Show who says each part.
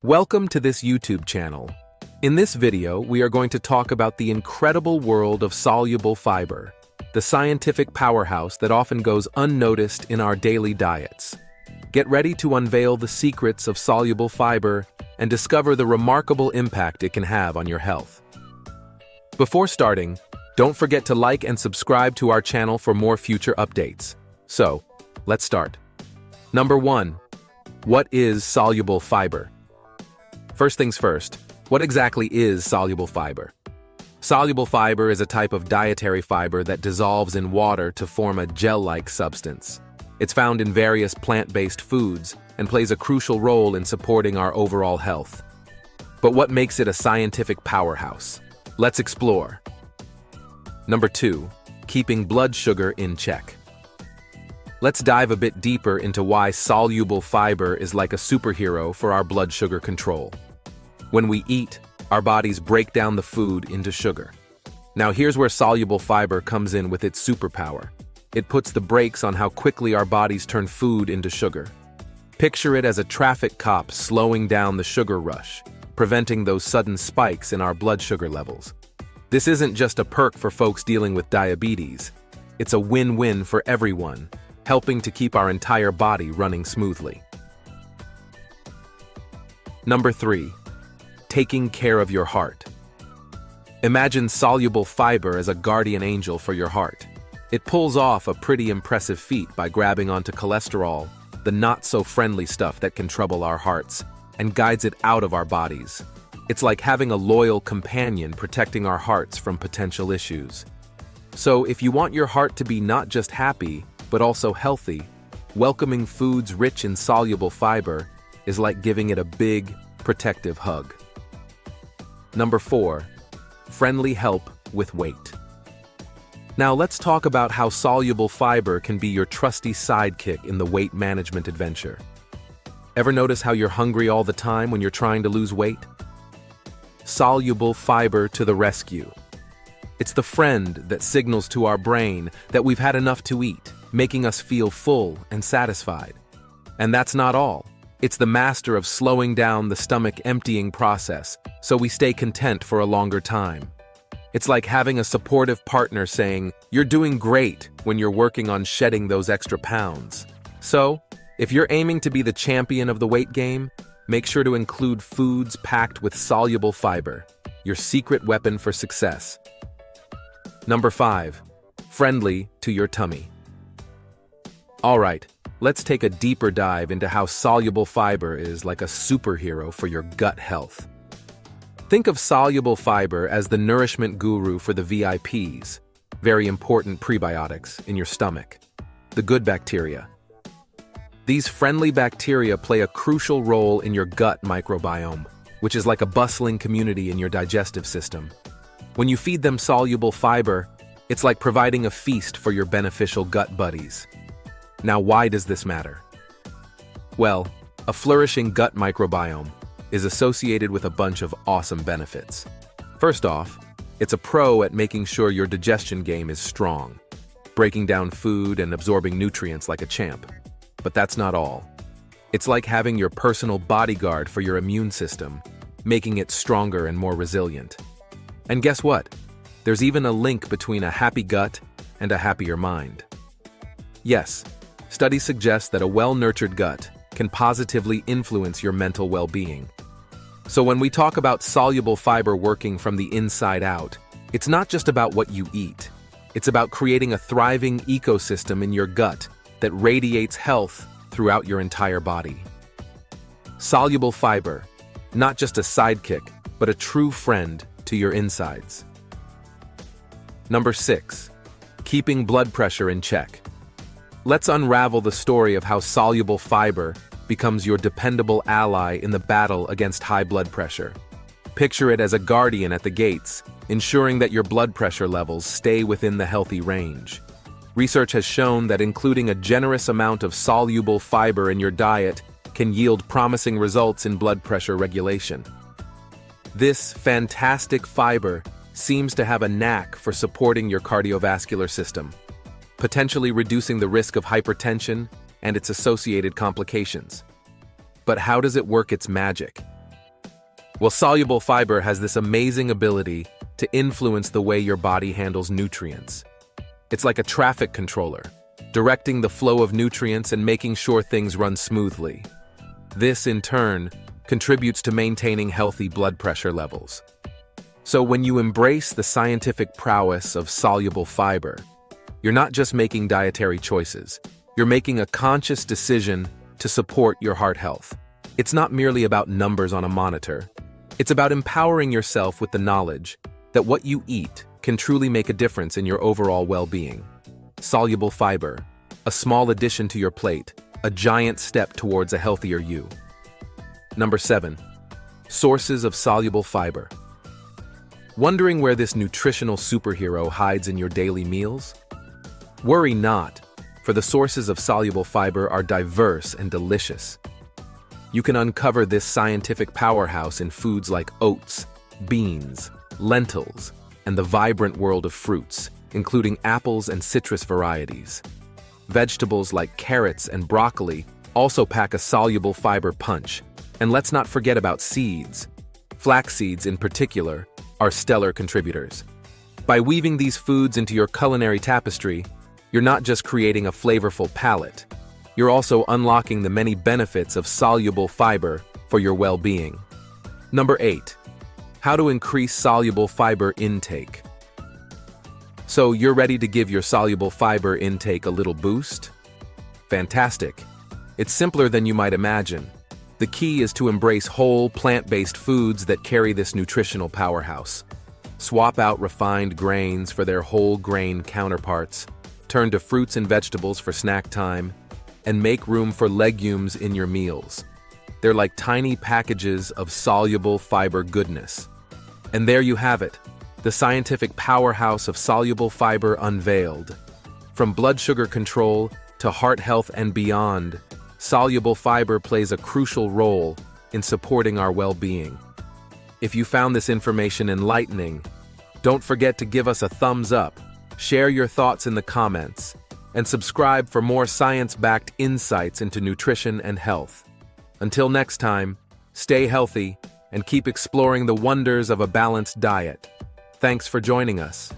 Speaker 1: Welcome to this YouTube channel. In this video, we are going to talk about the incredible world of soluble fiber, the scientific powerhouse that often goes unnoticed in our daily diets. Get ready to unveil the secrets of soluble fiber and discover the remarkable impact it can have on your health. Before starting, don't forget to like and subscribe to our channel for more future updates. So, let's start. Number 1. What is soluble fiber? First things first, what exactly is soluble fiber? Soluble fiber is a type of dietary fiber that dissolves in water to form a gel-like substance. It's found in various plant-based foods and plays a crucial role in supporting our overall health. But what makes it a scientific powerhouse? Let's explore. Number 2. Keeping blood sugar in check. Let's dive a bit deeper into why soluble fiber is like a superhero for our blood sugar control. When we eat, our bodies break down the food into sugar. Now here's where soluble fiber comes in with its superpower. It puts the brakes on how quickly our bodies turn food into sugar. Picture it as a traffic cop slowing down the sugar rush, preventing those sudden spikes in our blood sugar levels. This isn't just a perk for folks dealing with diabetes. It's a win-win for everyone, helping to keep our entire body running smoothly. Number 3. Taking care of your heart. Imagine soluble fiber as a guardian angel for your heart. It pulls off a pretty impressive feat by grabbing onto cholesterol, the not-so-friendly stuff that can trouble our hearts, and guides it out of our bodies. It's like having a loyal companion protecting our hearts from potential issues. So if you want your heart to be not just happy, but also healthy, welcoming foods rich in soluble fiber is like giving it a big, protective hug. Number 4. Friendly help with weight. Now let's talk about how soluble fiber can be your trusty sidekick in the weight management adventure. Ever notice how you're hungry all the time when you're trying to lose weight? Soluble fiber to the rescue. It's the friend that signals to our brain that we've had enough to eat, making us feel full and satisfied. And that's not all. It's the master of slowing down the stomach emptying process, so we stay content for a longer time. It's like having a supportive partner saying, "You're doing great," when you're working on shedding those extra pounds. So, if you're aiming to be the champion of the weight game, make sure to include foods packed with soluble fiber, your secret weapon for success. Number 5. Friendly to your tummy. Alright, let's take a deeper dive into how soluble fiber is like a superhero for your gut health. Think of soluble fiber as the nourishment guru for the VIPs, very important prebiotics in your stomach, the good bacteria. These friendly bacteria play a crucial role in your gut microbiome, which is like a bustling community in your digestive system. When you feed them soluble fiber, it's like providing a feast for your beneficial gut buddies. Now, why does this matter? Well, a flourishing gut microbiome is associated with a bunch of awesome benefits. First off, it's a pro at making sure your digestion game is strong, breaking down food and absorbing nutrients like a champ. But that's not all. It's like having your personal bodyguard for your immune system, making it stronger and more resilient. And guess what? There's even a link between a happy gut and a happier mind. Yes, studies suggest that a well-nurtured gut can positively influence your mental well-being. So when we talk about soluble fiber working from the inside out, it's not just about what you eat. It's about creating a thriving ecosystem in your gut that radiates health throughout your entire body. Soluble fiber, not just a sidekick, but a true friend to your insides. Number 6. Keeping blood pressure in check. Let's unravel the story of how soluble fiber becomes your dependable ally in the battle against high blood pressure. Picture it as a guardian at the gates, ensuring that your blood pressure levels stay within the healthy range. Research has shown that including a generous amount of soluble fiber in your diet can yield promising results in blood pressure regulation. This fantastic fiber seems to have a knack for supporting your cardiovascular system, potentially reducing the risk of hypertension and its associated complications. But how does it work its magic? Well, soluble fiber has this amazing ability to influence the way your body handles nutrients. It's like a traffic controller, directing the flow of nutrients and making sure things run smoothly. This, in turn, contributes to maintaining healthy blood pressure levels. So when you embrace the scientific prowess of soluble fiber, you're not just making dietary choices, you're making a conscious decision to support your heart health. It's not merely about numbers on a monitor. It's about empowering yourself with the knowledge that what you eat can truly make a difference in your overall well-being. Soluble fiber, a small addition to your plate, a giant step towards a healthier you. Number 7. Sources of soluble fiber. Wondering where this nutritional superhero hides in your daily meals? Worry not, for the sources of soluble fiber are diverse and delicious. You can uncover this scientific powerhouse in foods like oats, beans, lentils, and the vibrant world of fruits, including apples and citrus varieties. Vegetables like carrots and broccoli also pack a soluble fiber punch. And let's not forget about seeds. Flax seeds, in particular, are stellar contributors. By weaving these foods into your culinary tapestry, you're not just creating a flavorful palate, you're also unlocking the many benefits of soluble fiber for your well-being. Number 8. How to increase soluble fiber intake. So you're ready to give your soluble fiber intake a little boost? Fantastic. It's simpler than you might imagine. The key is to embrace whole, plant-based foods that carry this nutritional powerhouse. Swap out refined grains for their whole grain counterparts, turn to fruits and vegetables for snack time, and make room for legumes in your meals. They're like tiny packages of soluble fiber goodness. And there you have it, the scientific powerhouse of soluble fiber unveiled. From blood sugar control to heart health and beyond, soluble fiber plays a crucial role in supporting our well-being. If you found this information enlightening, don't forget to give us a thumbs up, share your thoughts in the comments, and subscribe for more science-backed insights into nutrition and health. Until next time, stay healthy and keep exploring the wonders of a balanced diet. Thanks for joining us.